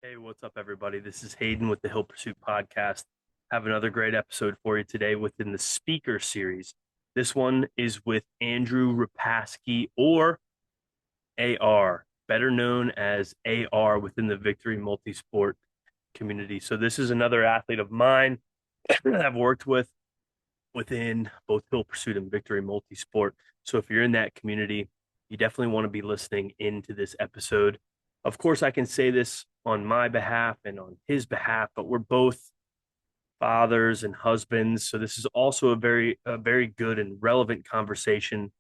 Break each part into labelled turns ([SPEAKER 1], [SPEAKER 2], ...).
[SPEAKER 1] Hey, what's up, everybody? This is Hayden with the Hill Pursuit Podcast. Have another great episode for you today within the speaker series. This one is with Andrew Repasky, or AR, better known as AR within the Victory Multisport community. So this is another athlete of mine that I've worked with within both Hill Pursuit and Victory Multisport. So if you're in that community, you definitely want to be listening into this episode. Of course, I can say this on my behalf and on his behalf, but we're both fathers and husbands. So this is also a very good and relevant conversation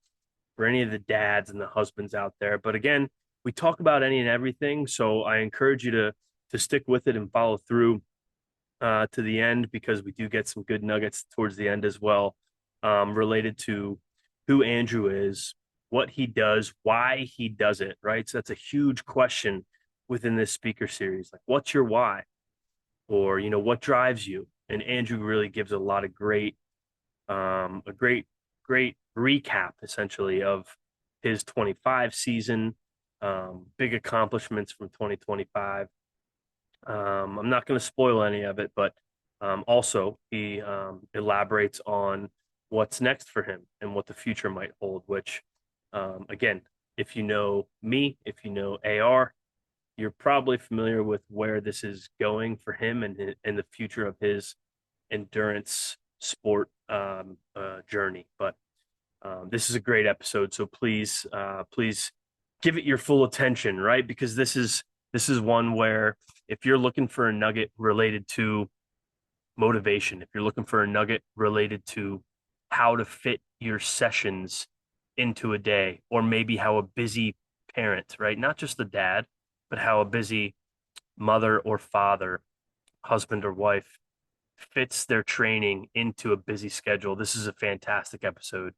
[SPEAKER 1] for any of the dads and the husbands out there. But again, we talk about any and everything. So I encourage you to stick with it and follow through to the end, because we do get some good nuggets towards the end as well, related to who Andrew is, what he does, why he does it, right? So that's a huge question within this speaker series. Like, what's your why? Or, what drives you? And Andrew really gives a lot of great recap essentially of his 25 season, big accomplishments from 2025. I'm not going to spoil any of it, but also he elaborates on what's next for him and what the future might hold. Which, again, if you know me, if you know AR, you're probably familiar with where this is going for him and the future of his endurance sport journey. But this is a great episode, so please give it your full attention, right? Because this is one where, if you're looking for a nugget related to motivation, if you're looking for a nugget related to how to fit your sessions into a day, or maybe how a busy parent, right? Not just the dad, but how a busy mother or father, husband or wife fits their training into a busy schedule. This is a fantastic episode,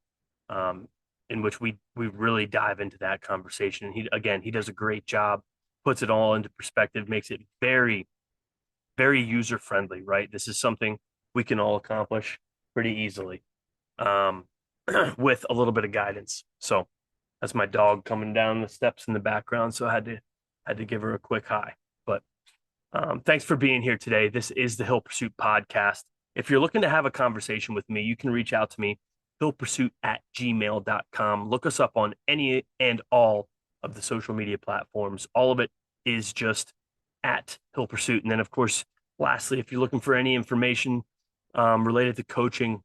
[SPEAKER 1] um, in which we really dive into that conversation. And he does a great job, puts it all into perspective, makes it very user friendly. Right, this is something we can all accomplish pretty easily, um, with a little bit of guidance. So that's my dog coming down the steps in the background. So I had to give her a quick hi. But thanks for being here today. This is the Hill Pursuit Podcast. If you're looking to have a conversation with me, you can reach out to me, hillpursuit@gmail.com. Look us up on any and all of the social media platforms. All of it is just at Hill Pursuit. And then, of course, lastly, if you're looking for any information related to coaching,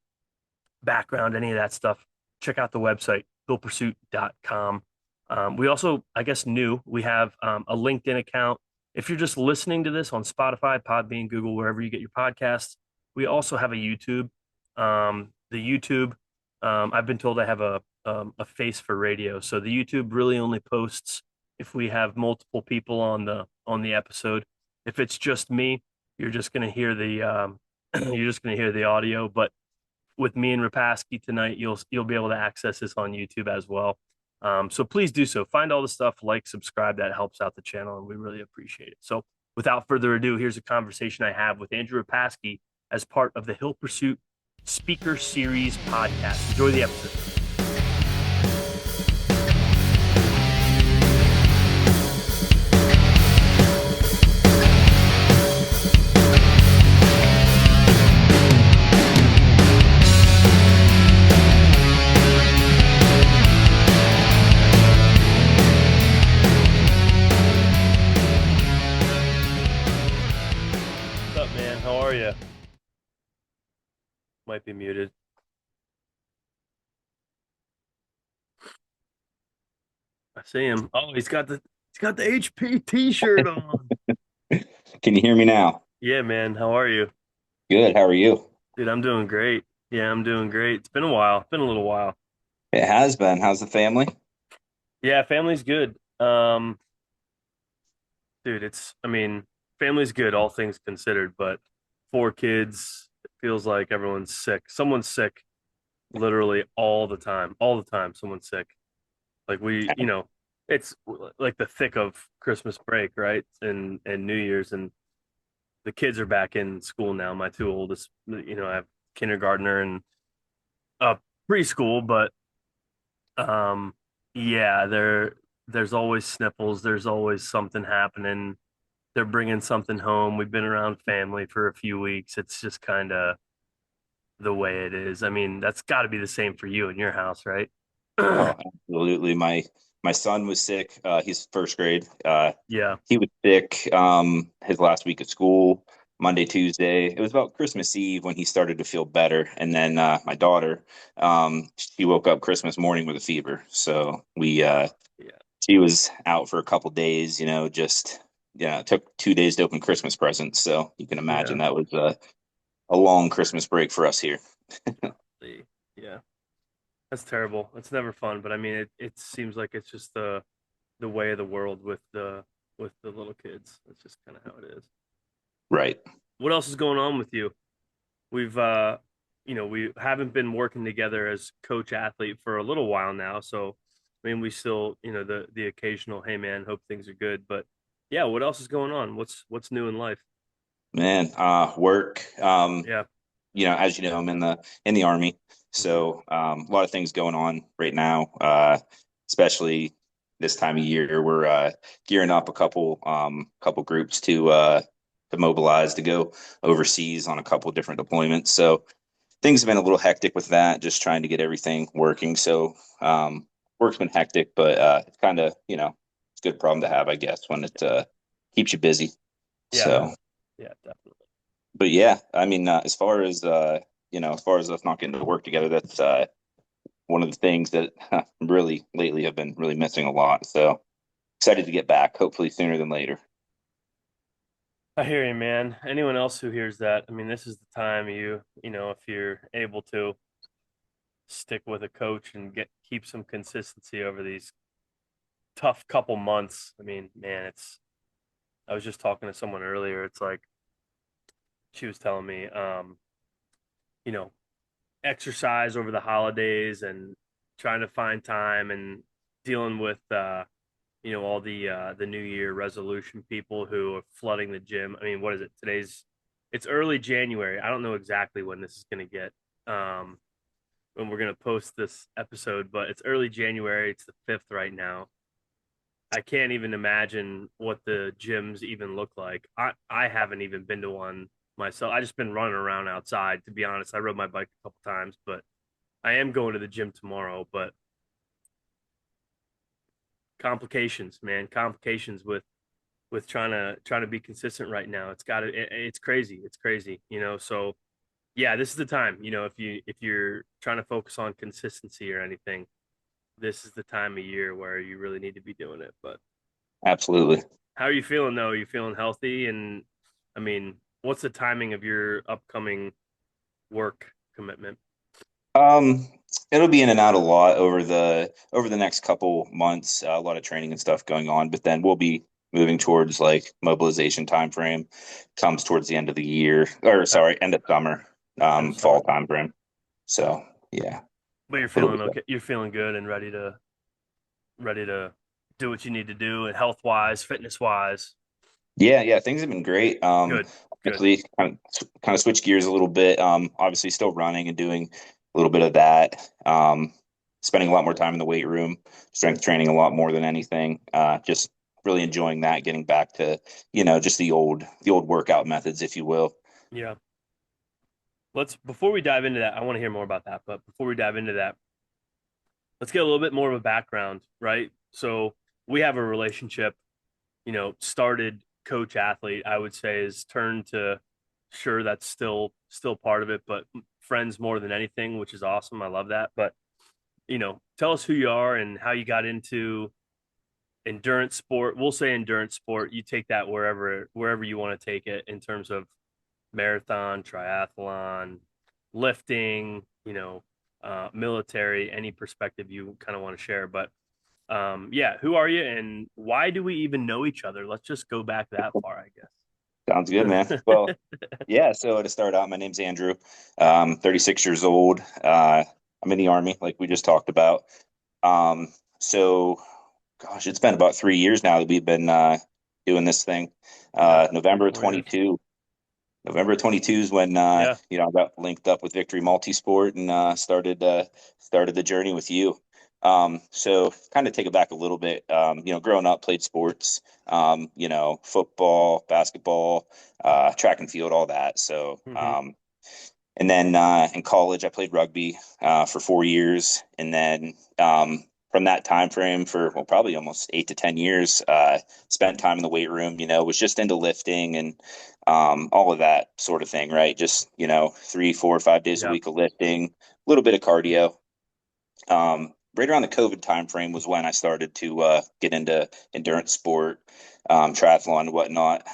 [SPEAKER 1] background, any of that stuff, check out the website, hillpursuit.com. We also, I guess, we have a LinkedIn account. If you're just listening to this on Spotify, Podbean, Google, wherever you get your podcasts, we also have a YouTube. The YouTube, I've been told I have a face for radio, so the YouTube really only posts if we have multiple people on the episode. If it's just me, you're just gonna hear the you're just gonna hear the audio. But with me and Repasky tonight, you'll be able to access this on YouTube as well. So please do so. Find all the stuff, like, subscribe. That helps out the channel, and we really appreciate it. So without further ado, here's a conversation I have with Andrew Repasky as part of the Hill Pursuit Speaker Series podcast. Enjoy the episode. What's up, man? How are you? Might be muted. I see him. Oh, he's got the HP T-shirt on.
[SPEAKER 2] Can you hear me now?
[SPEAKER 1] Yeah, man. How are you?
[SPEAKER 2] Good. How are you?
[SPEAKER 1] Dude, I'm doing great. Yeah, I'm doing great. It's been a while. It's been a little while.
[SPEAKER 2] It has been. How's the family?
[SPEAKER 1] Yeah, family's good. Dude, I mean, family's good, all things considered, but four kids, it feels like everyone's sick. Someone's sick literally all the time. All the time, someone's sick. Like it's like the thick of Christmas break, right? And New Year's, and the kids are back in school now. My two oldest, I have kindergartner and preschool, but yeah, there's always sniffles, there's always something happening. they're bringing something home. We've been around family for a few weeks. It's just kind of the way it is. I mean, that's got to be the same for you in your house, right?
[SPEAKER 2] Oh, absolutely. My son was sick. He's first grade.
[SPEAKER 1] Yeah,
[SPEAKER 2] He was sick his last week of school, Monday, Tuesday. It was about Christmas Eve when he started to feel better. And then my daughter, she woke up Christmas morning with a fever. So
[SPEAKER 1] yeah,
[SPEAKER 2] she was out for a couple days, just it took 2 days to open Christmas presents. So you can
[SPEAKER 1] yeah.
[SPEAKER 2] imagine that was a long Christmas break for us here.
[SPEAKER 1] Golly. Yeah, that's terrible. It's never fun, but I mean, it seems like it's just the way of the world with the little kids. That's just kind of how it is.
[SPEAKER 2] Right.
[SPEAKER 1] What else is going on with you? We've we haven't been working together as coach athlete for a little while now, so I mean we still, the occasional hey man, hope things are good, but yeah, what else is going on? What's new in life?
[SPEAKER 2] Man, work.
[SPEAKER 1] Yeah.
[SPEAKER 2] As you know, I'm in the army,
[SPEAKER 1] Hmm.
[SPEAKER 2] so a lot of things going on right now. Especially this time of year, we're gearing up a couple groups to mobilize to go overseas on a couple different deployments. So things have been a little hectic with that, just trying to get everything working. So work's been hectic, but it's kind of it's a good problem to have, I guess, when it keeps you busy.
[SPEAKER 1] Yeah,
[SPEAKER 2] So
[SPEAKER 1] yeah, definitely.
[SPEAKER 2] but yeah, I mean, as far as us not getting to work together, that's one of the things that really lately have been really missing a lot. So excited to get back, hopefully sooner than later.
[SPEAKER 1] I hear you, man. Anyone else who hears that, I mean, this is the time if you're able to stick with a coach and get keep some consistency over these tough couple months. I mean, man, it's I was just talking to someone earlier. It's like she was telling me, you know, exercise over the holidays and trying to find time and dealing with, all the New Year resolution people who are flooding the gym. I mean, what is it? It's early January. I don't know exactly when this is going to get, when we're going to post this episode, but it's early January. It's the 5th right now. I can't even imagine what the gyms even look like. I haven't even been to one myself. I just been running around outside, to be honest. I rode my bike a couple times, but I am going to the gym tomorrow. But complications, man, complications with trying to be consistent right now. It's crazy. It's crazy, So yeah, this is the time, if you're trying to focus on consistency or anything, this is the time of year where you really need to be doing it. But
[SPEAKER 2] Absolutely.
[SPEAKER 1] how are you feeling though? Are you feeling healthy? And I mean, what's the timing of your upcoming work commitment?
[SPEAKER 2] Um, it'll be in and out a lot over the next couple months. A lot of training and stuff going on, but then we'll be moving towards like mobilization time frame. Comes towards the end of the year, or
[SPEAKER 1] Uh,
[SPEAKER 2] sorry, end of summer,
[SPEAKER 1] End of
[SPEAKER 2] fall
[SPEAKER 1] summer.
[SPEAKER 2] time frame. So yeah,
[SPEAKER 1] But you're
[SPEAKER 2] it'll be
[SPEAKER 1] feeling okay. You're feeling good and ready to do what you need to do, and health wise, fitness wise.
[SPEAKER 2] Yeah, things have been great.
[SPEAKER 1] Good, good.
[SPEAKER 2] Obviously, kind of switch gears a little bit. Obviously, still running and doing a little bit of that. Spending a lot more time in the weight room, strength training a lot more than anything. Just really enjoying that, getting back to just the old workout methods, if you will.
[SPEAKER 1] Yeah. Let's before we dive into that, I want to hear more about that. But before we dive into that, let's get a little bit more of a background, right? So we have a relationship, started coach athlete, I would say is turned to sure that's still part of it, but friends more than anything, which is awesome. I love that. But tell us who you are and how you got into endurance sport. We'll say endurance sport. You take that wherever you want to take it in terms of marathon, triathlon, lifting, military, any perspective you kind of want to share. But yeah, who are you and why do we even know each other? Let's just go back that far, I
[SPEAKER 2] Sounds good, man.
[SPEAKER 1] guess.
[SPEAKER 2] Well, yeah. So to start out, my name's Andrew. 36 years old. I'm in the army, like we just talked about. So gosh, it's been about 3 years now that we've been doing this thing.
[SPEAKER 1] Yeah, three,
[SPEAKER 2] November
[SPEAKER 1] 4 years.
[SPEAKER 2] 22. November 22 is when
[SPEAKER 1] Yeah,
[SPEAKER 2] I got linked up with Victory Multisport and started the journey with you. So kind of take it back a little bit. Growing up, played sports, football, basketball, track and field, all that. So,
[SPEAKER 1] Hmm.
[SPEAKER 2] and then in college, I played rugby for 4 years, and then from that time frame for well, probably almost 8 to 10 years, spent time in the weight room. Was just into lifting and all of that sort of thing, right? Just 3, 4, 5 days a
[SPEAKER 1] Yep.
[SPEAKER 2] week of lifting, a little bit of cardio. Right around the COVID time frame was when I started to get into endurance sport, triathlon and whatnot.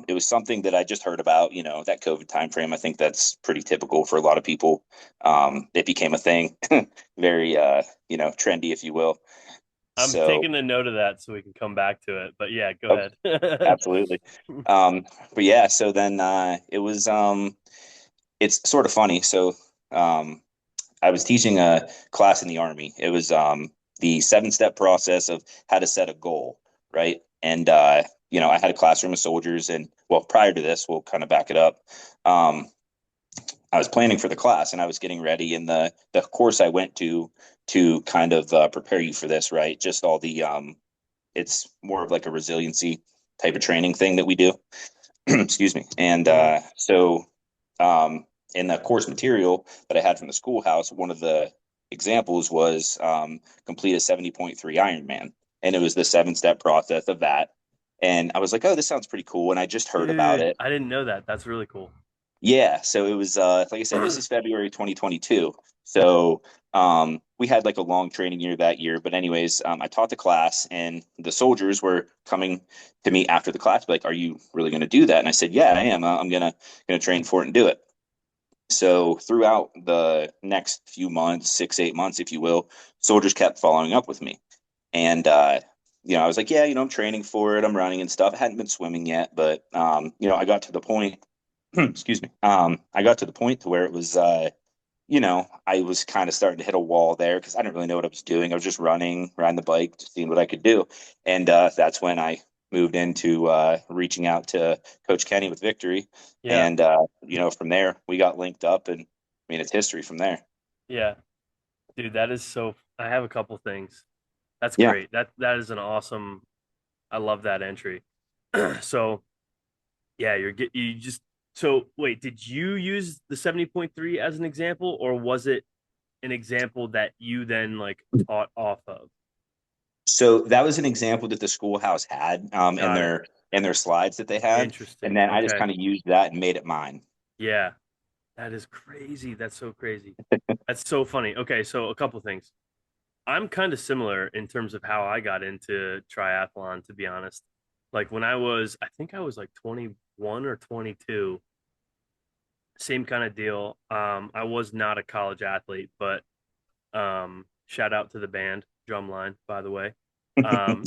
[SPEAKER 2] It was something that I just heard about, that COVID time frame. I think that's pretty typical for a lot of people. It became a thing, very trendy, if you will.
[SPEAKER 1] I'm
[SPEAKER 2] So
[SPEAKER 1] taking a note of that so we can come back to it. But yeah, go
[SPEAKER 2] oh,
[SPEAKER 1] ahead.
[SPEAKER 2] absolutely. But yeah, so then it's sort of funny. So um, I was teaching a class in the Army. It was the 7 step process of how to set a goal, right? And I had a classroom of soldiers, and well, prior to this, we'll kind of back it up. Um, I was planning for the class, and I was getting ready, and the course I went to kind of prepare you for this, right? Just all the it's more of like a resiliency type of training thing that we do. Excuse me. And
[SPEAKER 1] Hmm.
[SPEAKER 2] so um, in the course material that I had from the schoolhouse, one of the examples was complete a 70.3 Ironman. And it was the 7 step process of that. And I was like, oh, this sounds pretty cool. And I just heard about
[SPEAKER 1] Dude,
[SPEAKER 2] it.
[SPEAKER 1] I didn't know that. That's really cool.
[SPEAKER 2] Yeah. So it was, like I said, this is February 2022. So we had like a long training year that year. But, anyways, I taught the class, and the soldiers were coming to me after the class, like, are you really going to do that? And I said, yeah, I am. I'm gonna train for it and do it. So throughout the next few months, 6, 8 months, if you will, soldiers kept following up with me. And, I was like, yeah, I'm training for it. I'm running and stuff. I hadn't been swimming yet, but, I got to the point, excuse me. I got to the point to where it was, I was kind of starting to hit a wall there because I didn't really know what I was doing. I was just running, riding the bike, just seeing what I could do. And that's when I moved into reaching out to Coach Kenny with Victory.
[SPEAKER 1] Yeah.
[SPEAKER 2] And, from there, we got linked up, and I mean, it's history from there.
[SPEAKER 1] Yeah. Dude, that is so I have a couple things. That's
[SPEAKER 2] Yeah.
[SPEAKER 1] great. That is an awesome. I love that entry. So, yeah, you just so wait, did you use the 70.3 as an example, or was it an example that you then like taught off of?
[SPEAKER 2] So that was an example that the schoolhouse had in
[SPEAKER 1] Got it.
[SPEAKER 2] their slides that they had. And
[SPEAKER 1] Interesting.
[SPEAKER 2] then I just
[SPEAKER 1] Okay.
[SPEAKER 2] kind of used that and made it mine.
[SPEAKER 1] Yeah. That is crazy. That's so crazy. That's so funny. Okay, so a couple things. I'm kind of similar in terms of how I got into triathlon, to be honest. Like when I think I was like 21 or 22, same kind of deal. I was not a college athlete, but shout out to the band Drumline, by the way. Um,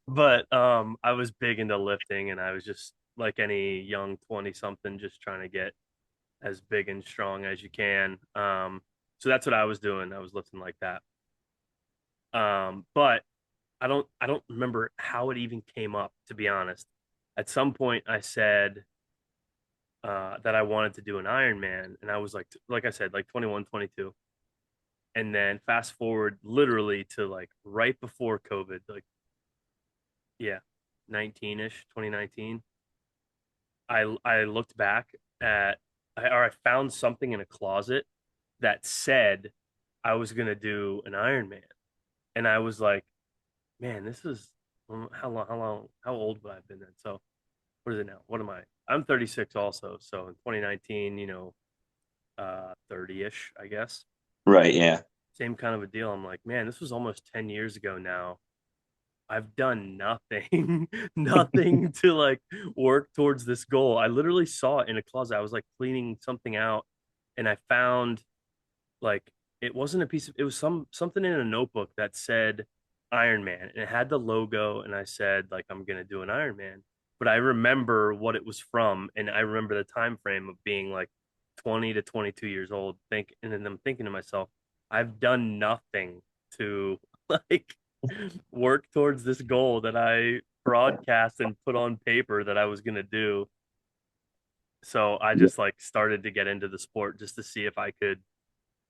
[SPEAKER 1] but I was big into lifting, and I was just like any young 20 something, just trying to get as big and strong as you can. So that's what I was doing. I was lifting like that. But I don't remember how it even came up, to be honest. At some point I said that I wanted to do an Ironman, and I was like I said, like 21, 22. And then fast forward literally to like right before COVID, like yeah, 19ish, 2019. I looked back or I found something in a closet that said I was gonna do an Ironman, and I was like, man, this is how old would I have been then? So what is it now? What am I? I'm 36 also. So in 2019, 30ish, I guess.
[SPEAKER 2] Right. Yeah.
[SPEAKER 1] Same kind of a deal. I'm like, man, this was almost 10 years ago now. I've done nothing, nothing to like work towards this goal. I literally saw it in a closet. I was like cleaning something out, and I found like it wasn't a piece of it was something in a notebook that said Iron Man, and it had the logo, and I said like I'm gonna do an Iron Man. But I remember what it was from, and I remember the time frame of being like 20 to 22 years old. And then I'm thinking to myself, I've done nothing to like work towards this goal that I broadcast and put on paper that I was gonna do. So I just like started to get into the sport just to see if I could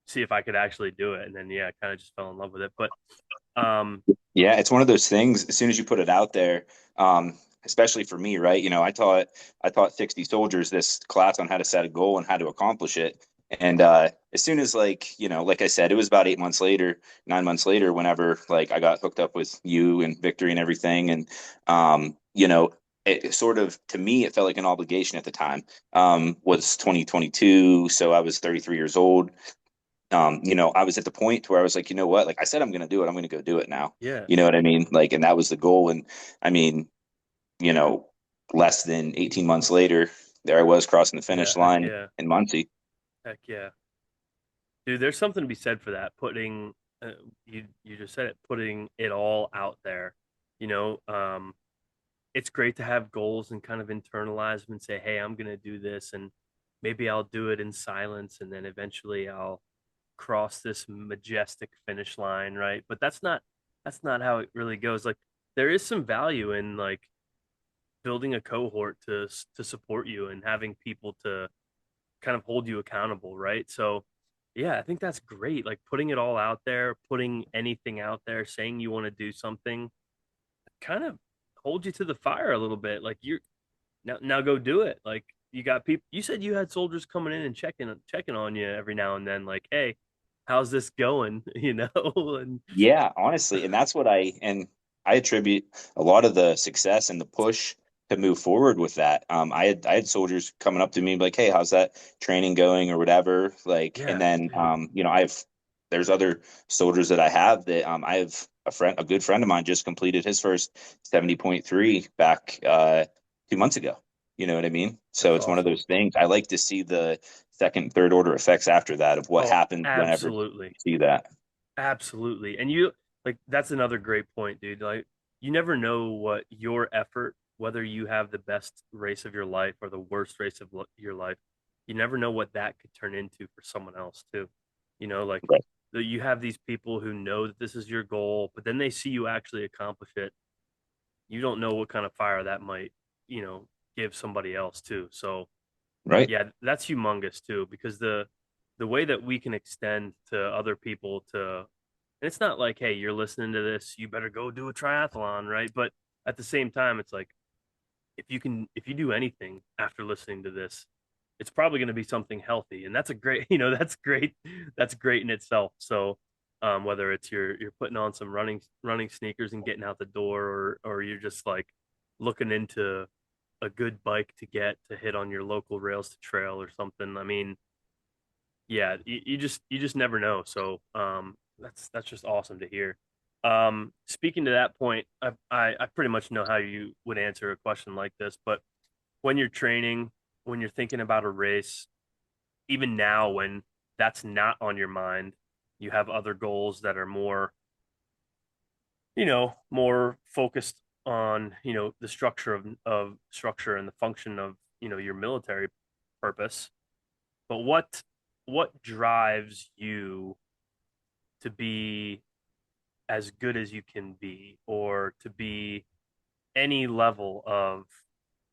[SPEAKER 1] see if I could actually do it. And then, yeah, I kind of just fell in love with it. But, um,
[SPEAKER 2] Yeah, it's one of those things. As soon as you put it out there, especially for me, right? I taught 60 soldiers this class on how to set a goal and how to accomplish it. And as soon as like I said, it was about 8 months later, 9 months later, whenever like I got hooked up with you and Victory and everything, and it sort of to me it felt like an obligation at the time. Was 2022, so I was 33 years old. I was at the point where I was like, you know what? Like I said, I'm going to do it. I'm going to go do it now.
[SPEAKER 1] yeah,
[SPEAKER 2] You know what I mean? Like, and that was the goal. And I mean, you know, less than 18 months later, there I was crossing the
[SPEAKER 1] yeah,
[SPEAKER 2] finish
[SPEAKER 1] heck
[SPEAKER 2] line
[SPEAKER 1] yeah,
[SPEAKER 2] in Muncie.
[SPEAKER 1] heck yeah. Dude, there's something to be said for that. Putting, you just said it, putting it all out there. You know, it's great to have goals and kind of internalize them and say, hey, I'm gonna do this, and maybe I'll do it in silence, and then eventually I'll cross this majestic finish line, right? But that's not how it really goes. Like there is some value in like building a cohort to support you and having people to kind of hold you accountable, right? So yeah, I think that's great. Like putting it all out there, putting anything out there, saying you want to do something, kind of hold you to the fire a little bit. Like you're now go do it. Like you got people. You said you had soldiers coming in and checking on you every now and then. Like, hey, how's this going? You know, and
[SPEAKER 2] Yeah, honestly, and that's what I attribute a lot of the success and the push to move forward with that. I had soldiers coming up to me like, "Hey, how's that training going?" or whatever. Like, and
[SPEAKER 1] yeah,
[SPEAKER 2] then
[SPEAKER 1] dude.
[SPEAKER 2] there's other soldiers that I have that I have a good friend of mine just completed his first 70.3 back 2 months ago. You know what I mean? So
[SPEAKER 1] That's
[SPEAKER 2] it's one of
[SPEAKER 1] awesome.
[SPEAKER 2] those things. I like to see the second, third order effects after that of what
[SPEAKER 1] Oh,
[SPEAKER 2] happens whenever you
[SPEAKER 1] absolutely.
[SPEAKER 2] see that.
[SPEAKER 1] Absolutely. And you like that's another great point, dude. Like you never know what your effort, whether you have the best race of your life or the worst race of your life, you never know what that could turn into for someone else too. You know, like you have these people who know that this is your goal, but then they see you actually accomplish it. You don't know what kind of fire that might, you know, give somebody else too. So
[SPEAKER 2] Right.
[SPEAKER 1] yeah, that's humongous too, because the way that we can extend to other people to, and it's not like, hey, you're listening to this, you better go do a triathlon, right? But at the same time, it's like if you do anything after listening to this, it's probably going to be something healthy, and that's a great, that's great in itself. So, whether it's you're putting on some running sneakers and getting out the door, or you're just like looking into a good bike to get to hit on your local rails to trail or something. I mean, yeah, you just never know. So that's just awesome to hear. Speaking to that point, I pretty much know how you would answer a question like this, but when you're training, when you're thinking about a race, even now when that's not on your mind, you have other goals that are more, more focused on, the structure of structure and the function of, your military purpose. But what drives you to be as good as you can be, or to be any level of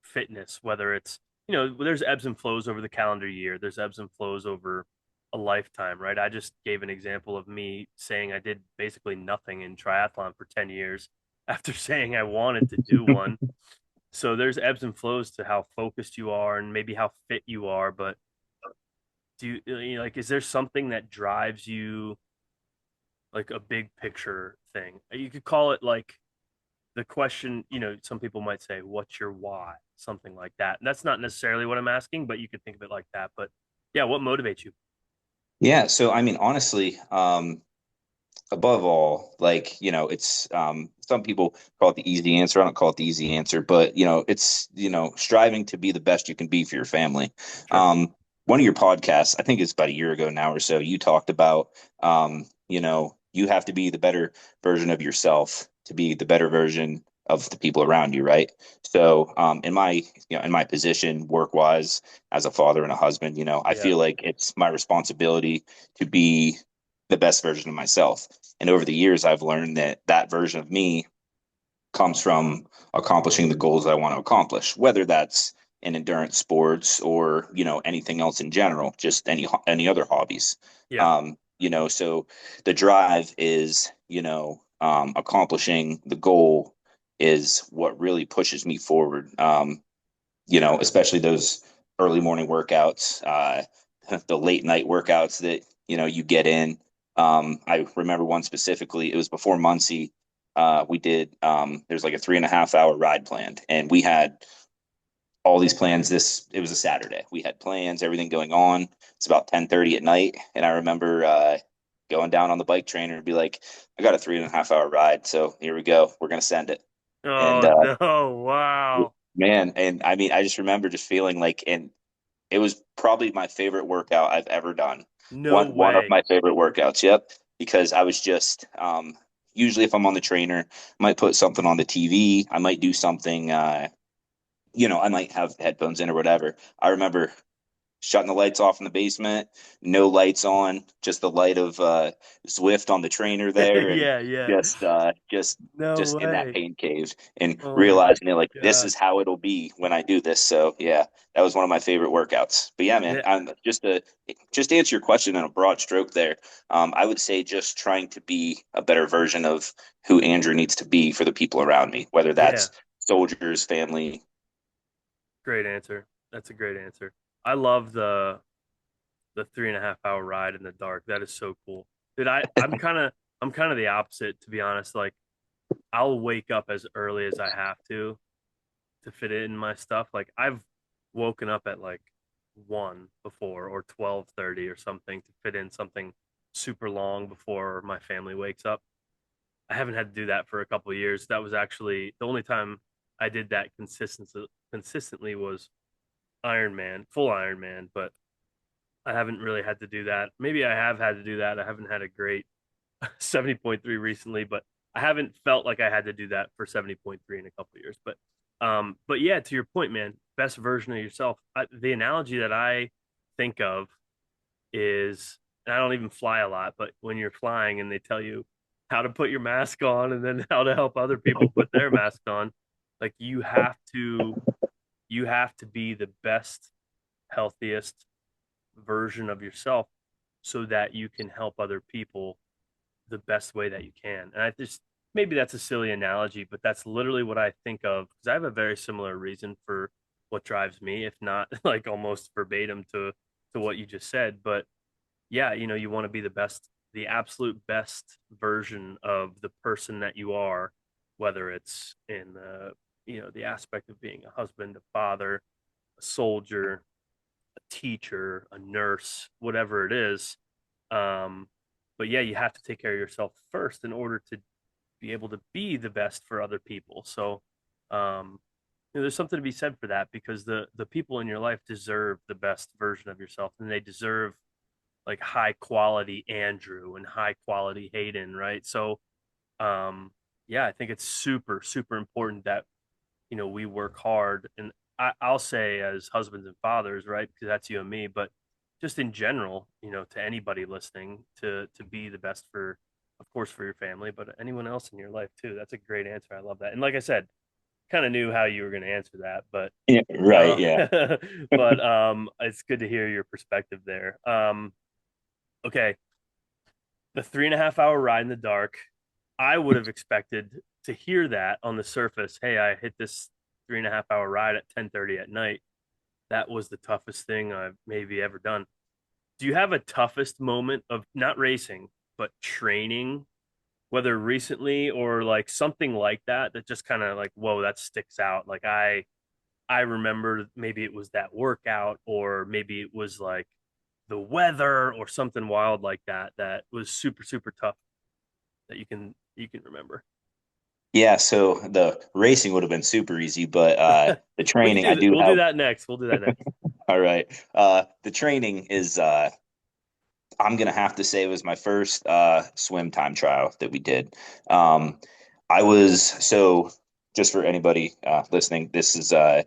[SPEAKER 1] fitness, whether it's, there's ebbs and flows over the calendar year, there's ebbs and flows over a lifetime, right? I just gave an example of me saying I did basically nothing in triathlon for 10 years after saying I wanted to do one. So there's ebbs and flows to how focused you are and maybe how fit you are, but like, is there something that drives you, like a big picture thing? You could call it like the question, some people might say, what's your why? Something like that. And that's not necessarily what I'm asking, but you could think of it like that. But yeah, what motivates you?
[SPEAKER 2] Yeah, so I mean, honestly, above all, like, it's some people call it the easy answer. I don't call it the easy answer, but it's striving to be the best you can be for your family.
[SPEAKER 1] Sure.
[SPEAKER 2] One of your podcasts, I think it's about a year ago now or so, you talked about you have to be the better version of yourself to be the better version of the people around you, right? So in my position, work wise, as a father and a husband, I
[SPEAKER 1] Yeah.
[SPEAKER 2] feel like it's my responsibility to be the best version of myself. And over the years, I've learned that that version of me comes from accomplishing the goals that I want to accomplish, whether that's in endurance sports or anything else in general, just any other hobbies.
[SPEAKER 1] Yeah.
[SPEAKER 2] So the drive is, accomplishing the goal is what really pushes me forward. Especially those early morning workouts, the late night workouts that, you get in. I remember one specifically, it was before Muncie. We did, there's like a 3.5 hour ride planned, and we had all these plans. It was a Saturday. We had plans, everything going on. It's about 10:30 at night. And I remember, going down on the bike trainer and be like, I got a 3.5 hour ride. So here we go. We're going to send it. And,
[SPEAKER 1] Oh no! Wow.
[SPEAKER 2] man, and I mean, I just remember just feeling like, and it was probably my favorite workout I've ever done.
[SPEAKER 1] No
[SPEAKER 2] One of
[SPEAKER 1] way.
[SPEAKER 2] my favorite workouts. Yep, because I was just, usually if I'm on the trainer, I might put something on the TV. I might do something. I might have headphones in or whatever. I remember shutting the lights off in the basement, no lights on, just the light of Zwift on the trainer there, and
[SPEAKER 1] Yeah, yeah.
[SPEAKER 2] just uh just
[SPEAKER 1] No
[SPEAKER 2] just in that
[SPEAKER 1] way.
[SPEAKER 2] pain cave and
[SPEAKER 1] Oh my
[SPEAKER 2] realizing it, like, this
[SPEAKER 1] God.
[SPEAKER 2] is how it'll be when I do this. So yeah, that was one of my favorite workouts. But yeah, man,
[SPEAKER 1] Yeah,
[SPEAKER 2] I'm just to answer your question in a broad stroke there. I would say just trying to be a better version of who Andrew needs to be for the people around me, whether
[SPEAKER 1] yeah.
[SPEAKER 2] that's soldiers, family.
[SPEAKER 1] Great answer. That's a great answer. I love the 3.5 hour ride in the dark. That is so cool. Dude, I'm kind of the opposite, to be honest. Like I'll wake up as early as I have to fit it in my stuff. Like I've woken up at like 1 before or 12:30 or something to fit in something super long before my family wakes up. I haven't had to do that for a couple of years. That was actually the only time I did that consistently was Ironman, full Ironman, but I haven't really had to do that. Maybe I have had to do that. I haven't had a great 70.3 recently, but I haven't felt like I had to do that for 70.3 in a couple of years. But yeah, to your point, man, best version of yourself. The analogy that I think of is, and I don't even fly a lot, but when you're flying and they tell you how to put your mask on and then how to help other people put their mask on, like you have to be the best, healthiest version of yourself so that you can help other people the best way that you can. And I just maybe that's a silly analogy, but that's literally what I think of because I have a very similar reason for what drives me, if not like almost verbatim to what you just said. But yeah, you want to be the best, the absolute best version of the person that you are, whether it's in the aspect of being a husband, a father, a soldier, a teacher, a nurse, whatever it is. Um, but yeah, you have to take care of yourself first in order to be able to be the best for other people. So, there's something to be said for that because the people in your life deserve the best version of yourself, and they deserve like high quality Andrew and high quality Hayden, right? So, um, yeah, I think it's super super important that we work hard, and I'll say as husbands and fathers, right? Because that's you and me, but just in general, to anybody listening, to be the best for, of course, for your family, but anyone else in your life too. That's a great answer. I love that. And like I said, kind of knew how you were going to answer that, but
[SPEAKER 2] Yeah, right. Yeah.
[SPEAKER 1] it's good to hear your perspective there. Okay, the 3.5 hour ride in the dark. I would have expected to hear that on the surface. Hey, I hit this 3.5 hour ride at 10:30 at night. That was the toughest thing I've maybe ever done. Do you have a toughest moment of not racing, but training, whether recently or like something like that, that just kind of like, whoa, that sticks out? Like I remember maybe it was that workout, or maybe it was like the weather or something wild like that that was super, super tough that you can remember.
[SPEAKER 2] Yeah, so the racing would have been super easy, but the
[SPEAKER 1] We can
[SPEAKER 2] training I
[SPEAKER 1] do that.
[SPEAKER 2] do
[SPEAKER 1] We'll do
[SPEAKER 2] have.
[SPEAKER 1] that next. We'll do that next.
[SPEAKER 2] All right. The training is, I'm gonna have to say, it was my first swim time trial that we did. Um, I was so just for anybody listening, this is I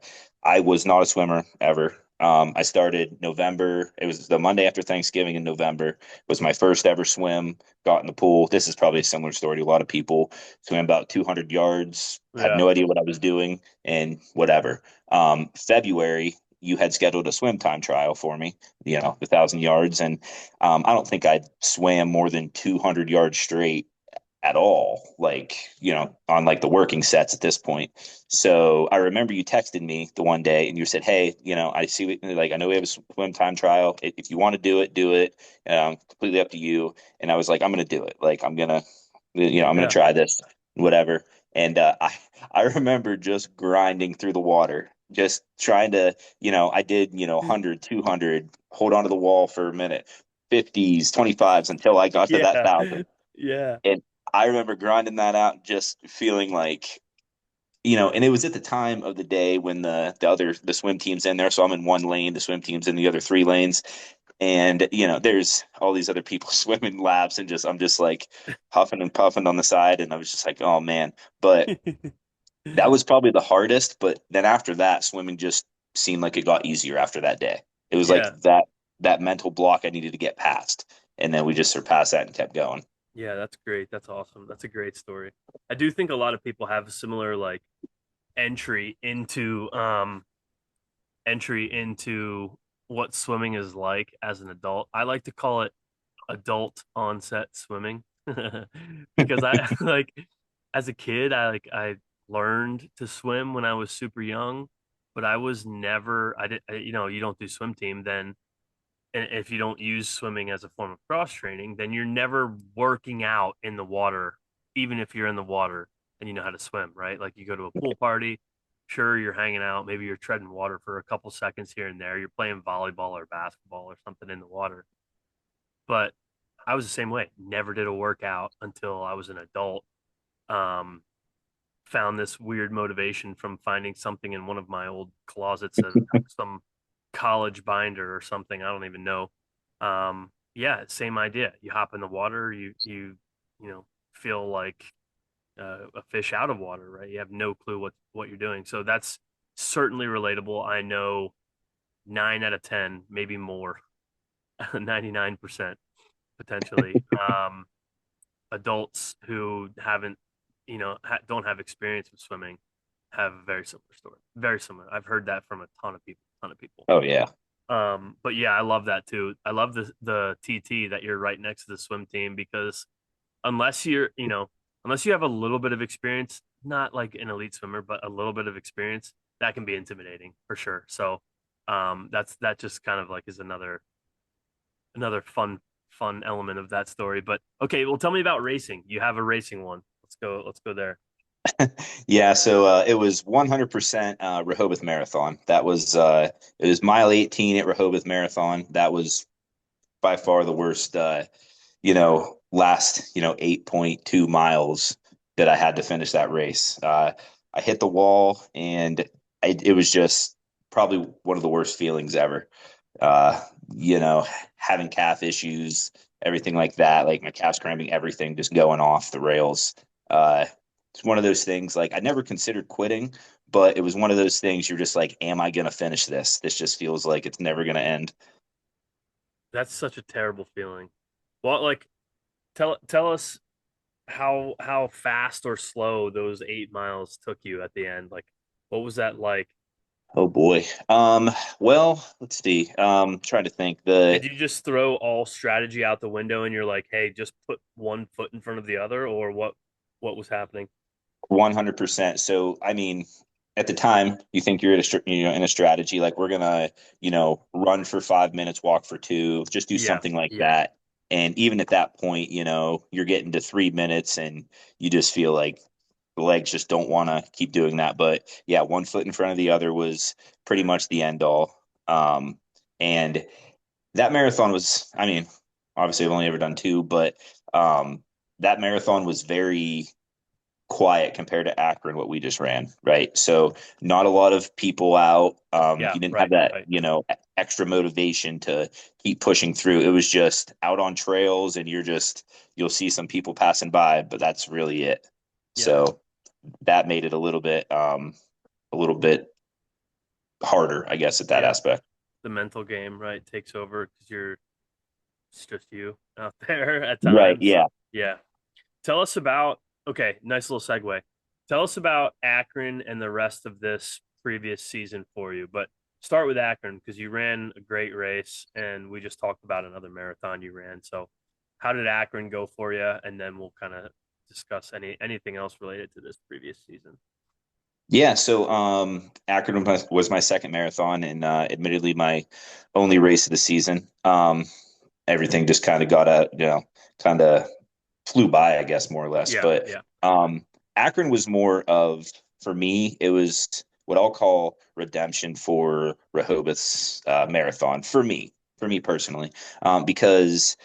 [SPEAKER 2] was not a swimmer ever. I started November. It was the Monday after Thanksgiving in November. It was my first ever swim. Got in the pool. This is probably a similar story to a lot of people. Swam about 200 yards. Had
[SPEAKER 1] Yeah.
[SPEAKER 2] no idea what I was doing and whatever. February, you had scheduled a swim time trial for me, 1,000 yards. And I don't think I swam more than 200 yards straight at all, like, on like the working sets at this point. So I remember you texted me the one day and you said, hey, I see, like, I know we have a swim time trial. If you want to do it, do it. Completely up to you. And I was like, I'm going to do it. Like, I'm going to
[SPEAKER 1] Yeah.
[SPEAKER 2] try this, whatever. And I remember just grinding through the water, just trying to, I did, 100, 200, hold on to the wall for a minute, 50s, 25s until I got to that
[SPEAKER 1] Yeah.
[SPEAKER 2] 1,000.
[SPEAKER 1] Yeah.
[SPEAKER 2] And I remember grinding that out, just feeling like, and it was at the time of the day when the swim team's in there. So I'm in one lane, the swim team's in the other three lanes. And, there's all these other people swimming laps and I'm just like huffing and puffing on the side. And I was just like, oh man. But that was probably the hardest. But then after that, swimming just seemed like it got easier after that day. It was like
[SPEAKER 1] Yeah.
[SPEAKER 2] that mental block I needed to get past. And then we just surpassed that and kept going.
[SPEAKER 1] Yeah, that's great. That's awesome. That's a great story. I do think a lot of people have a similar like entry into entry into what swimming is like as an adult. I like to call it adult onset swimming because I like as a kid I learned to swim when I was super young, but I was never I did you don't do swim team then, and if you don't use swimming as a form of cross training, then you're never working out in the water, even if you're in the water and you know how to swim, right? Like you go to a pool party, sure, you're hanging out, maybe you're treading water for a couple seconds here and there, you're playing volleyball or basketball or something in the water. But I was the same way. Never did a workout until I was an adult. Um, Found this weird motivation from finding something in one of my old closets of some college binder or something. I don't even know. Yeah, same idea. You hop in the water, feel like a fish out of water, right? You have no clue what you're doing. So that's certainly relatable. I know 9 out of 10, maybe more, 99% potentially. Adults who haven't, don't have experience with swimming have a very similar story. Very similar. I've heard that from a ton of people. Ton of people.
[SPEAKER 2] Oh yeah.
[SPEAKER 1] But yeah, I love that too. I love the TT that you're right next to the swim team because unless unless you have a little bit of experience, not like an elite swimmer, but a little bit of experience, that can be intimidating for sure. So, that just kind of like is another fun element of that story. But okay, well, tell me about racing. You have a racing one. Let's go there.
[SPEAKER 2] Yeah, so it was 100% Rehobeth Marathon. It was mile 18 at Rehobeth Marathon. That was by far the worst last, 8.2 miles that I had to finish that race. I hit the wall and it was just probably one of the worst feelings ever. Uh, you know, Having calf issues, everything like that, like my calves cramping, everything just going off the rails. Uh, it's one of those things like I never considered quitting, but it was one of those things you're just like, am I going to finish this? This just feels like it's never going to end.
[SPEAKER 1] That's such a terrible feeling. Well, like tell us how fast or slow those 8 miles took you at the end. Like, what was that like?
[SPEAKER 2] Oh boy. Well, let's see. Trying to think.
[SPEAKER 1] Did
[SPEAKER 2] The
[SPEAKER 1] you just throw all strategy out the window and you're like, hey, just put one foot in front of the other, or what was happening?
[SPEAKER 2] 100%. So, I mean, at the time, you think you're in a strategy like we're gonna, run for 5 minutes, walk for two, just do
[SPEAKER 1] Yeah,
[SPEAKER 2] something like
[SPEAKER 1] yeah,
[SPEAKER 2] that. And even at that point, you're getting to 3 minutes, and you just feel like the legs just don't want to keep doing that. But yeah, one foot in front of the other was pretty much the end all. And that marathon was, I mean, obviously I've only ever done two, but that marathon was very quiet compared to Akron, what we just ran, right? So not a lot of people out.
[SPEAKER 1] yeah.
[SPEAKER 2] You didn't have
[SPEAKER 1] Right,
[SPEAKER 2] that,
[SPEAKER 1] right.
[SPEAKER 2] extra motivation to keep pushing through. It was just out on trails, and you'll see some people passing by, but that's really it.
[SPEAKER 1] Yeah,
[SPEAKER 2] So that made it a little bit harder, I guess, at that
[SPEAKER 1] yeah.
[SPEAKER 2] aspect.
[SPEAKER 1] The mental game, right, takes over because it's just you out there at
[SPEAKER 2] Right.
[SPEAKER 1] times.
[SPEAKER 2] Yeah.
[SPEAKER 1] Yeah. Tell us about, okay, nice little segue. Tell us about Akron and the rest of this previous season for you. But start with Akron because you ran a great race, and we just talked about another marathon you ran. So, how did Akron go for you? And then we'll kind of discuss anything else related to this previous season.
[SPEAKER 2] Yeah, so Akron was my second marathon and admittedly my only race of the season. Everything just kind of got out, kind of flew by, I guess, more or less.
[SPEAKER 1] Yeah,
[SPEAKER 2] But
[SPEAKER 1] yeah,
[SPEAKER 2] Akron was more of, for me, it was what I'll call redemption for Rehoboth's marathon for me personally, because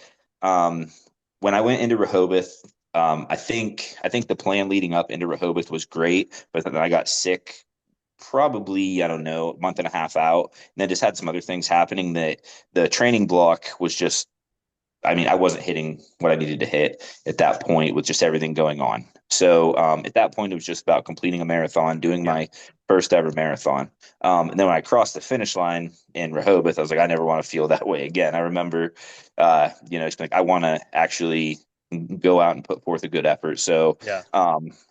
[SPEAKER 2] um, when I went into Rehoboth, I think the plan leading up into Rehoboth was great, but then I got sick probably, I don't know, a month and a half out, and then just had some other things happening that the training block was just, I mean, I wasn't hitting what I needed to hit at that point with just everything going on. So at that point, it was just about completing a marathon, doing
[SPEAKER 1] yeah,
[SPEAKER 2] my first ever marathon. And then when I crossed the finish line in Rehoboth, I was like, I never want to feel that way again. I remember, it's like I want to actually go out and put forth a good effort. So
[SPEAKER 1] yeah,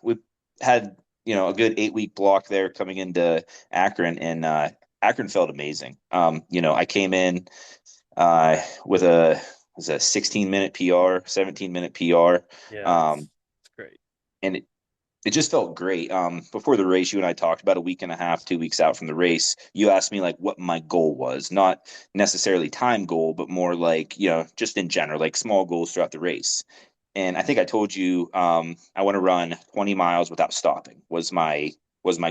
[SPEAKER 2] we had, a good 8 week block there coming into Akron, and Akron felt amazing. I came in with a 16-minute PR, 17-minute PR.
[SPEAKER 1] yeah.
[SPEAKER 2] Um,
[SPEAKER 1] It's great.
[SPEAKER 2] and it just felt great. Before the race, you and I talked about a week and a half, 2 weeks out from the race. You asked me like what my goal was, not necessarily time goal, but more like, just in general, like small goals throughout the race. And I think I told you I want to run 20 miles without stopping was my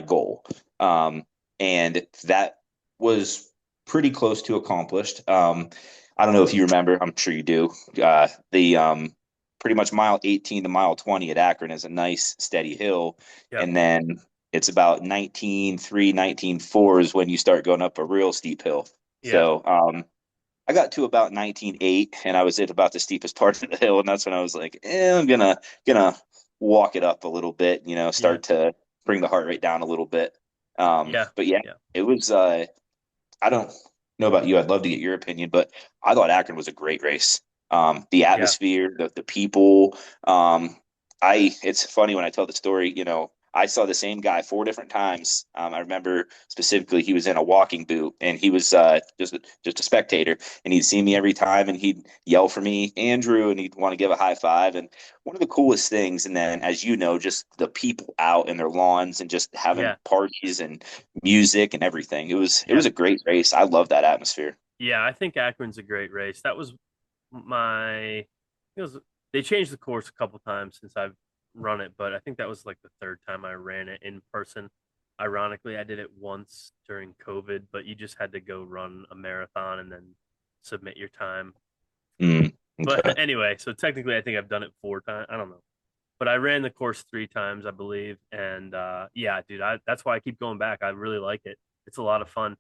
[SPEAKER 2] goal. And that was pretty close to accomplished. I don't know if you remember, I'm sure you do. The pretty much mile 18 to mile 20 at Akron is a nice steady hill.
[SPEAKER 1] Yep.
[SPEAKER 2] And then it's about 19.3, 19.4 is when you start going up a real steep hill.
[SPEAKER 1] Yeah,
[SPEAKER 2] So I got to about 19.8 and I was at about the steepest part of the hill. And that's when I was like, I'm gonna walk it up a little bit,
[SPEAKER 1] yeah,
[SPEAKER 2] start to bring the heart rate down a little bit.
[SPEAKER 1] yeah,
[SPEAKER 2] But yeah,
[SPEAKER 1] yeah,
[SPEAKER 2] it was I don't know about you. I'd love to get your opinion, but I thought Akron was a great race. The
[SPEAKER 1] yeah,
[SPEAKER 2] atmosphere, the people. Um, it's funny when I tell the story, I saw the same guy 4 different times. I remember specifically he was in a walking boot and he was just a spectator, and he'd see me every time and he'd yell for me, Andrew, and he'd want to give a high five. And one of the coolest things, and then as you know, just the people out in their lawns and just having
[SPEAKER 1] yeah,
[SPEAKER 2] parties and music and everything. It was
[SPEAKER 1] yeah,
[SPEAKER 2] a great race. I love that atmosphere.
[SPEAKER 1] yeah. I think Akron's a great race. That was my. It was. They changed the course a couple times since I've run it, but I think that was like the third time I ran it in person. Ironically, I did it once during COVID, but you just had to go run a marathon and then submit your time.
[SPEAKER 2] Mm,
[SPEAKER 1] But
[SPEAKER 2] okay.
[SPEAKER 1] anyway, so technically, I think I've done it 4 times. I don't know, but I ran the course 3 times, I believe. And yeah, dude, that's why I keep going back. I really like it. It's a lot of fun.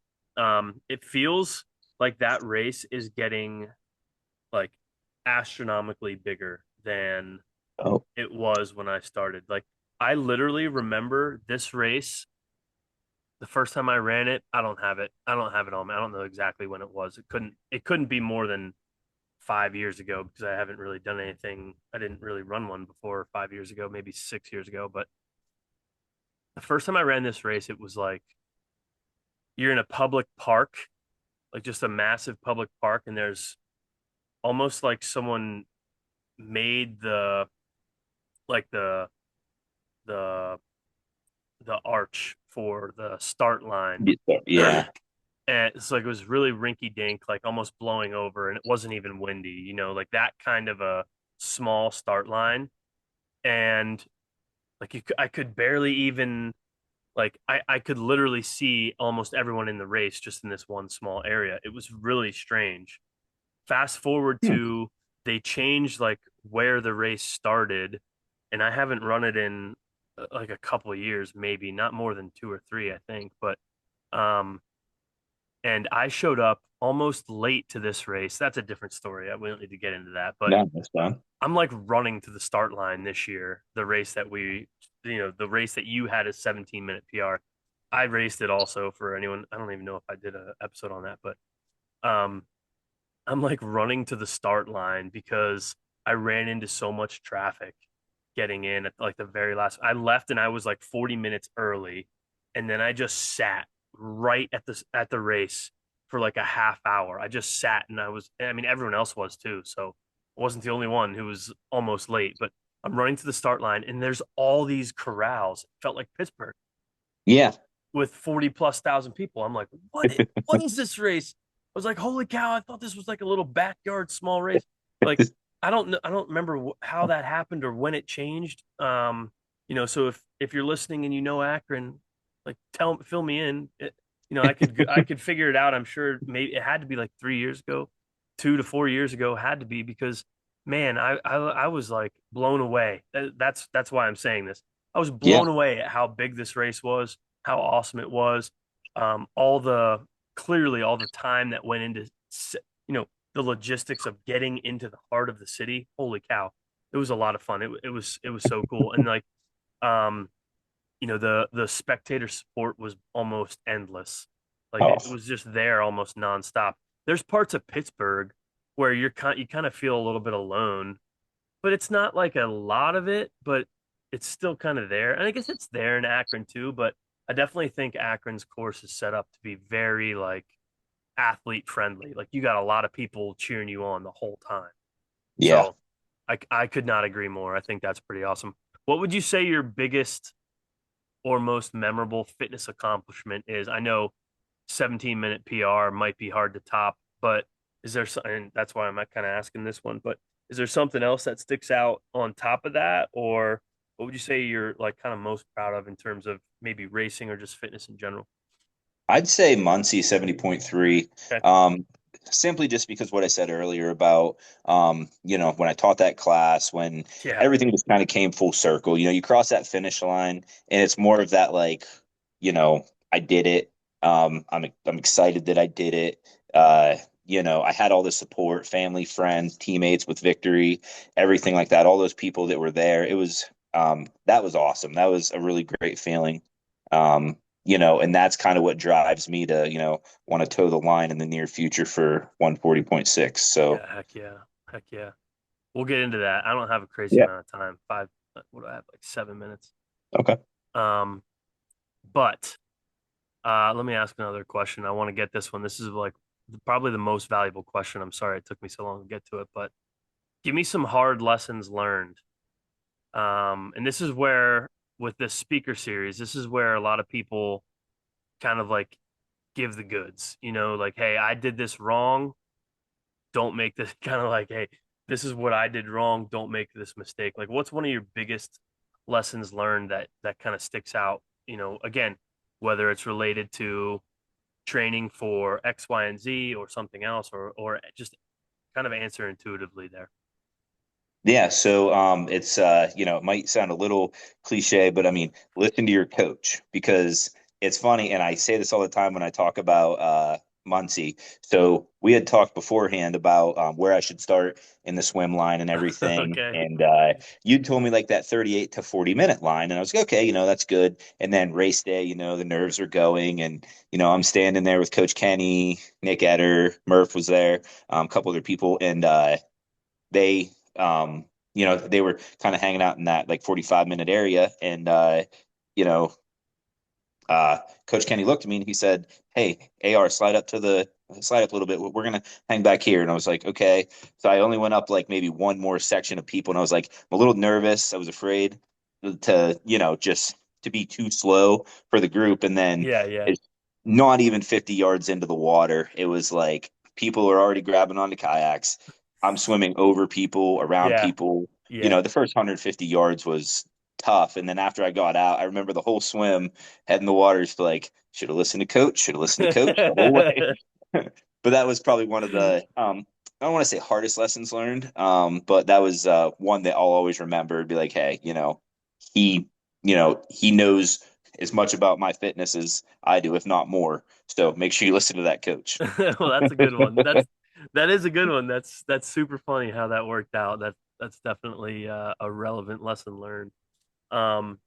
[SPEAKER 1] It feels like that race is getting like astronomically bigger than
[SPEAKER 2] Oh,
[SPEAKER 1] it was when I started. Like I literally remember this race the first time I ran it. I don't have it. I don't have it on me. I don't know exactly when it was. It couldn't be more than 5 years ago because I haven't really done anything. I didn't really run one before 5 years ago, maybe 6 years ago. But the first time I ran this race, it was like you're in a public park, like just a massive public park, and there's almost like someone made like the the arch for the start line.
[SPEAKER 2] yeah.
[SPEAKER 1] And it's like it was really rinky dink, like almost blowing over, and it wasn't even windy, like that kind of a small start line. And like I could barely even like I could literally see almost everyone in the race just in this one small area. It was really strange. Fast forward
[SPEAKER 2] Hmm.
[SPEAKER 1] to they changed like where the race started, and I haven't run it in like a couple of years, maybe not more than 2 or 3, I think. But um, and I showed up almost late to this race. That's a different story. We don't need to get into that, but
[SPEAKER 2] No, that's fine.
[SPEAKER 1] I'm like running to the start line this year. The race that the race that you had a 17-minute PR. I raced it also for anyone. I don't even know if I did an episode on that, but um, I'm like running to the start line because I ran into so much traffic getting in at like the very last. I left and I was like 40 minutes early, and then I just sat. right at the race for like a half hour. I just sat and I mean, everyone else was too. So I wasn't the only one who was almost late, but I'm running to the start line and there's all these corrals. It felt like Pittsburgh
[SPEAKER 2] Yeah.
[SPEAKER 1] with 40 plus thousand people. I'm like, what is this race? I was like, holy cow, I thought this was like a little backyard small race. Like, I don't know, I don't remember how that happened or when it changed. So if you're listening and you know Akron, like fill me in. I could figure it out. I'm sure maybe it had to be like 3 years ago, 2 to 4 years ago, had to be because man, I was like blown away. That's why I'm saying this. I was
[SPEAKER 2] Yeah.
[SPEAKER 1] blown away at how big this race was, how awesome it was. All the clearly all the time that went into you know the logistics of getting into the heart of the city. Holy cow, it was a lot of fun. It was so cool, and like um, the spectator support was almost endless. Like
[SPEAKER 2] Oh,
[SPEAKER 1] it was just there almost nonstop. There's parts of Pittsburgh where you kind of feel a little bit alone, but it's not like a lot of it, but it's still kind of there. And I guess it's there in Akron too, but I definitely think Akron's course is set up to be very like athlete friendly. Like you got a lot of people cheering you on the whole time.
[SPEAKER 2] yeah.
[SPEAKER 1] So I could not agree more. I think that's pretty awesome. What would you say your biggest or most memorable fitness accomplishment is? I know 17-minute PR might be hard to top, but is there something, and that's why I'm kind of asking this one, but is there something else that sticks out on top of that? Or what would you say you're like kind of most proud of in terms of maybe racing or just fitness in general?
[SPEAKER 2] I'd say Muncie 70.3.
[SPEAKER 1] Okay.
[SPEAKER 2] Um, Simply just because what I said earlier about when I taught that class, when
[SPEAKER 1] Yeah.
[SPEAKER 2] everything just kind of came full circle, you cross that finish line and it's more of that like, I did it. I'm excited that I did it. I had all the support, family, friends, teammates with victory, everything like that, all those people that were there. That was awesome. That was a really great feeling. And that's kind of what drives me to, want to toe the line in the near future for 140.6. So,
[SPEAKER 1] Yeah. Heck yeah. Heck yeah. We'll get into that. I don't have a crazy
[SPEAKER 2] yeah.
[SPEAKER 1] amount of time. What do I have? Like 7 minutes.
[SPEAKER 2] Okay.
[SPEAKER 1] Um, but let me ask another question. I want to get this one. This is like probably the most valuable question. I'm sorry it took me so long to get to it, but give me some hard lessons learned. And this is where, with this speaker series, this is where a lot of people kind of like give the goods, like, hey, I did this wrong. Don't make this kind of like, hey, this is what I did wrong. Don't make this mistake. Like, what's one of your biggest lessons learned that kind of sticks out? Again, whether it's related to training for X, Y, and Z or something else, or just kind of answer intuitively there.
[SPEAKER 2] Yeah, so it might sound a little cliche, but I mean, listen to your coach because it's funny, and I say this all the time when I talk about Muncie. So we had talked beforehand about where I should start in the swim line and everything,
[SPEAKER 1] Okay.
[SPEAKER 2] and you told me like that 38 to 40 minute line, and I was like, okay, that's good. And then race day, the nerves are going, and I'm standing there with Coach Kenny, Nick Etter, Murph was there, a couple other people, and they they were kind of hanging out in that like 45-minute area and you know Coach Kenny looked at me and he said, hey, AR, slide up a little bit, we're gonna hang back here. And I was like, okay. So I only went up like maybe one more section of people and I was like, I'm a little nervous, I was afraid to just to be too slow for the group. And then
[SPEAKER 1] Yeah, yeah,
[SPEAKER 2] it's not even 50 yards into the water, it was like people are already grabbing onto kayaks. I'm swimming over people, around
[SPEAKER 1] yeah,
[SPEAKER 2] people.
[SPEAKER 1] yeah.
[SPEAKER 2] The first 150 yards was tough. And then after I got out, I remember the whole swim, head in the waters, like, should have listened to coach, should have listened to coach the whole way. But that was probably one of the, I don't want to say hardest lessons learned, but that was one that I'll always remember. Be like, hey, he, he knows as much about my fitness as I do, if not more. So make sure you listen to that coach.
[SPEAKER 1] Well, that's a good one. That is a good one. That's super funny how that worked out. That's definitely a relevant lesson learned. Um,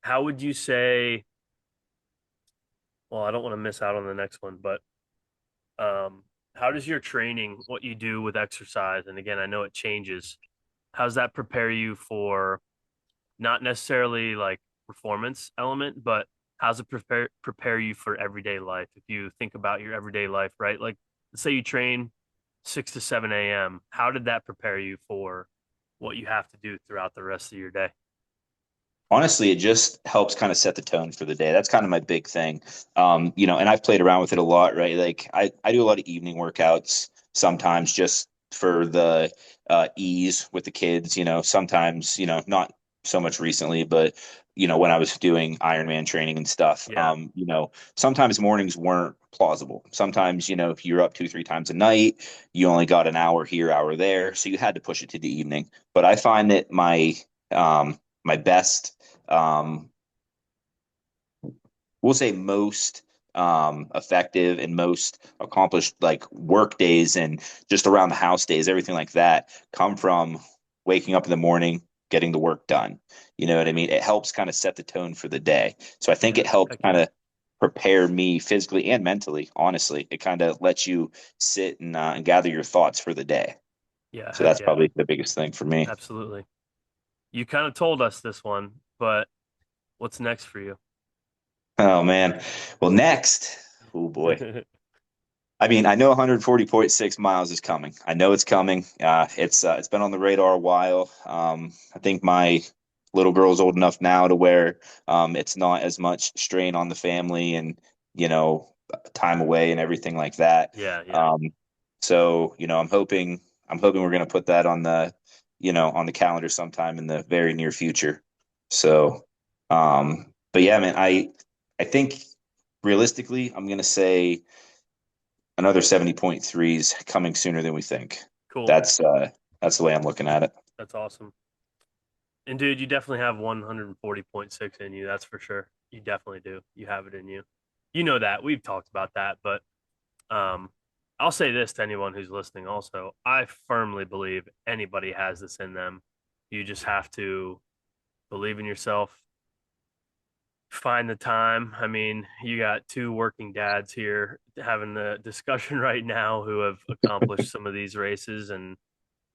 [SPEAKER 1] how would you say? Well, I don't want to miss out on the next one, but how does your training, what you do with exercise, and again, I know it changes. How does that prepare you for not necessarily like performance element, but how's it prepare you for everyday life? If you think about your everyday life, right? Like, let's say you train 6 to 7 a.m. How did that prepare you for what you have to do throughout the rest of your day?
[SPEAKER 2] Honestly, it just helps kind of set the tone for the day. That's kind of my big thing. And I've played around with it a lot, right? Like I do a lot of evening workouts sometimes just for the ease with the kids, sometimes, not so much recently, but when I was doing Ironman training and stuff,
[SPEAKER 1] Yeah,
[SPEAKER 2] sometimes mornings weren't plausible. Sometimes, if you're up 2, 3 times a night, you only got an hour here, hour there. So you had to push it to the evening. But I find that my best um, we'll say most effective and most accomplished like work days and just around the house days, everything like that come from waking up in the morning, getting the work done. You know what I mean? It helps kind of set the tone for the day. So I think
[SPEAKER 1] yeah,
[SPEAKER 2] it helps
[SPEAKER 1] heck
[SPEAKER 2] kind
[SPEAKER 1] yeah,
[SPEAKER 2] of prepare me physically and mentally, honestly. It kind of lets you sit and gather your thoughts for the day.
[SPEAKER 1] yeah,
[SPEAKER 2] So
[SPEAKER 1] heck
[SPEAKER 2] that's
[SPEAKER 1] yeah,
[SPEAKER 2] probably the biggest thing for me.
[SPEAKER 1] absolutely. You kind of told us this one, but what's next for you?
[SPEAKER 2] Oh man. Well, next, oh boy. I mean, I know 140.6 miles is coming. I know it's coming. It's been on the radar a while. I think my little girl's old enough now to where it's not as much strain on the family and you know time away and everything like that.
[SPEAKER 1] Yeah, yeah,
[SPEAKER 2] Um, so I'm hoping we're gonna put that on the calendar sometime in the very near future. So, but yeah, man, I think realistically, I'm gonna say another 70.3s coming sooner than we think.
[SPEAKER 1] cool.
[SPEAKER 2] That's the way I'm looking at it.
[SPEAKER 1] That's awesome. And dude, you definitely have 140.6 in you. That's for sure. You definitely do. You have it in you. You know that. We've talked about that, but um I'll say this to anyone who's listening also. I firmly believe anybody has this in them. You just have to believe in yourself, find the time. I mean, you got two working dads here having the discussion right now who have accomplished some of these races, and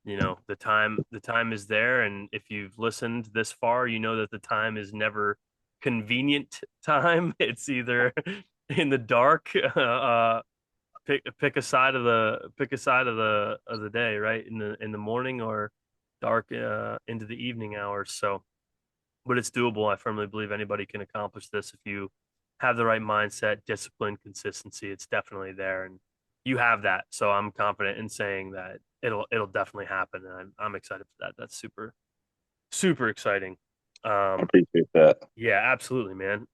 [SPEAKER 1] the time is there, and if you've listened this far, you know that the time is never convenient time. It's either in the dark, pick a side of the day, right, in the morning, or dark into the evening hours. So, but it's doable. I firmly believe anybody can accomplish this if you have the right mindset, discipline, consistency. It's definitely there, and you have that. So I'm confident in saying that it'll definitely happen, and I'm excited for that. That's super super exciting.
[SPEAKER 2] I
[SPEAKER 1] Um,
[SPEAKER 2] appreciate that.
[SPEAKER 1] yeah, absolutely, man.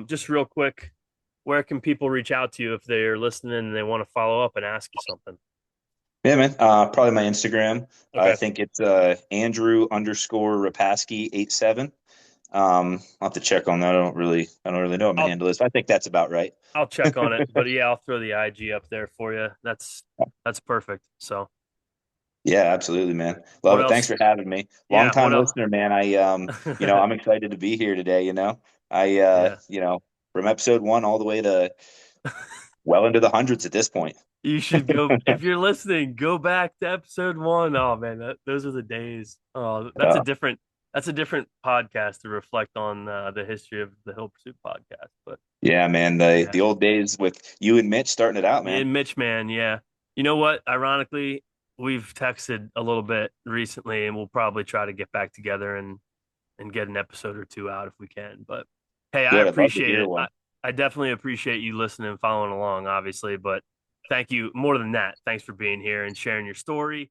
[SPEAKER 1] Just real quick, where can people reach out to you if they're listening and they want to follow up and ask you something?
[SPEAKER 2] Yeah, man. Probably my Instagram. I
[SPEAKER 1] Okay,
[SPEAKER 2] think it's Andrew underscore Repasky 87. I'll have to check on that. I don't really know what my
[SPEAKER 1] I'll
[SPEAKER 2] handle is. I think that's about right.
[SPEAKER 1] I'll check on it, but yeah, I'll throw the IG up there for you. That's perfect. So,
[SPEAKER 2] Yeah, absolutely, man. Love
[SPEAKER 1] what
[SPEAKER 2] it. Thanks
[SPEAKER 1] else?
[SPEAKER 2] for having me. Long
[SPEAKER 1] Yeah, what
[SPEAKER 2] time
[SPEAKER 1] else?
[SPEAKER 2] listener, man. I'm excited to be here today.
[SPEAKER 1] Yeah.
[SPEAKER 2] From episode 1 all the way to well into the hundreds at this point.
[SPEAKER 1] You should go if you're listening, go back to episode 1. Oh man, those are the days. Oh,
[SPEAKER 2] Uh,
[SPEAKER 1] that's a different podcast to reflect on the history of the Hill Pursuit podcast. But
[SPEAKER 2] yeah, man. The
[SPEAKER 1] yeah,
[SPEAKER 2] the old days with you and Mitch starting it out,
[SPEAKER 1] me
[SPEAKER 2] man.
[SPEAKER 1] and Mitch, man, yeah. You know what? Ironically, we've texted a little bit recently, and we'll probably try to get back together and get an episode or two out if we can. But hey, I
[SPEAKER 2] Good. I'd love to
[SPEAKER 1] appreciate
[SPEAKER 2] hear
[SPEAKER 1] it.
[SPEAKER 2] one.
[SPEAKER 1] I definitely appreciate you listening and following along, obviously. But thank you more than that. Thanks for being here and sharing your story.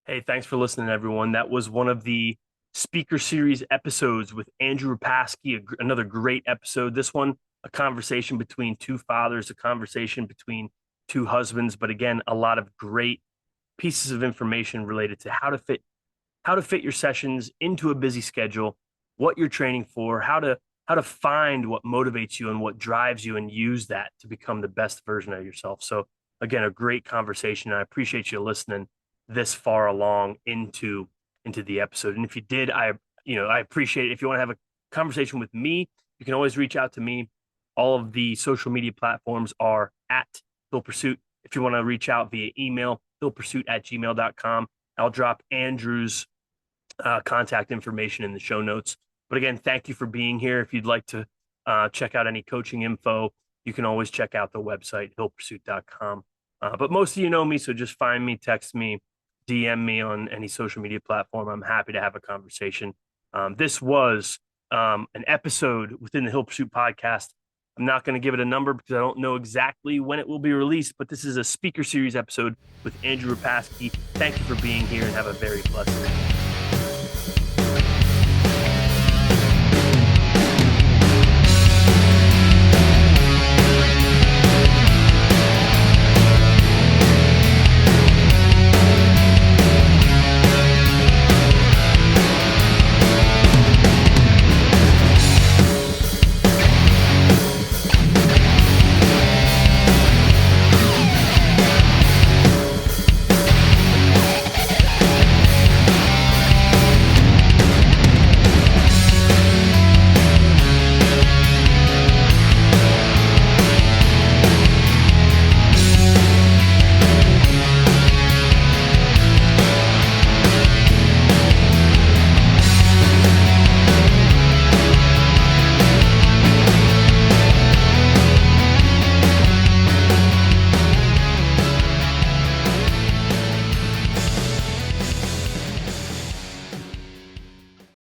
[SPEAKER 1] Hey, thanks for listening, everyone. That was one of the speaker series episodes with Andrew Repasky, another great episode. This one, a conversation between two fathers, a conversation between two husbands, but again, a lot of great pieces of information related to how to fit your sessions into a busy schedule, what you're training for, how to find what motivates you and what drives you, and use that to become the best version of yourself. So again, a great conversation. I appreciate you listening this far along into the episode. And if you did, I appreciate it. If you want to have a conversation with me, you can always reach out to me. All of the social media platforms are at Hill Pursuit. If you want to reach out via email, hillpursuit@gmail.com. I'll drop Andrew's contact information in the show notes. But again, thank you for being here. If you'd like to check out any coaching info. You can always check out the website, hillpursuit.com. But most of you know me, so just find me, text me, DM me on any social media platform. I'm happy to have a conversation. This was an episode within the Hill Pursuit podcast. I'm not going to give it a number because I don't know exactly when it will be released, but this is a speaker series episode with Andrew Repasky. Thank you for being here and have a very blessed day.